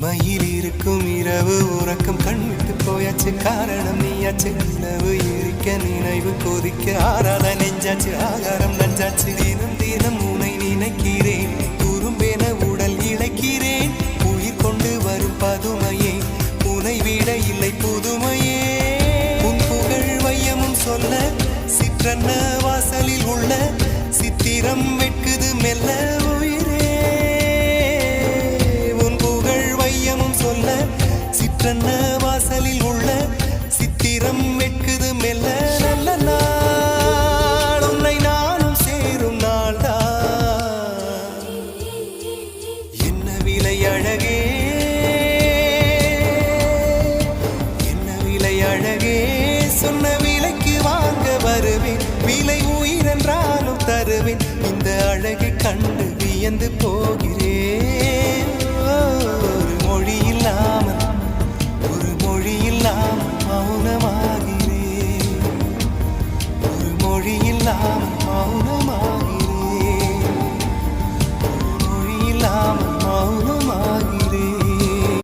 இமையில் இருக்கும் இரவு உறக்கம் கண்விட்டு போயாச்சு காரணம் நீயாச்சு நிலவு எரிக்க நினைவு கொதிக்க ஆறாத நெஞ்சாச்சு ஆகாரம் நஞ்சாச்சு தினம் தினம் உனை நினைக்கிறேன் குறும்பென உடல் இழைக்கிறேன் உயிர் கொண்டு வரும் பதுமையே உனை விட இல்லை புதுமையே உன் புகழ் வையமும் சொல்ல சிற்றன்ன வாசலில் உள்ள சித்திரம் வெட்குது மெல்ல உயிரே உன் புகழ் வையமும் சொல்ல சிற்றன்ன வாசலில் உள்ள சித்திரம் வெட்குது மெல்ல நல்ல நாள் உன்னை நானும் சேரும் நாள்தான் என்ன விலை அழகே என்ன விலை அழகே சொன்ன விலைக்கு வாங்க வருவேன் விலை உயிரென்றாலும் தருவேன் இந்த அழகை கண்டு வியந்து போகிறேன் ஒரு மொழி இல்லாமல் மௌனமாகிறேன் ஒரு மொழி இல்லாமல் மௌனமாக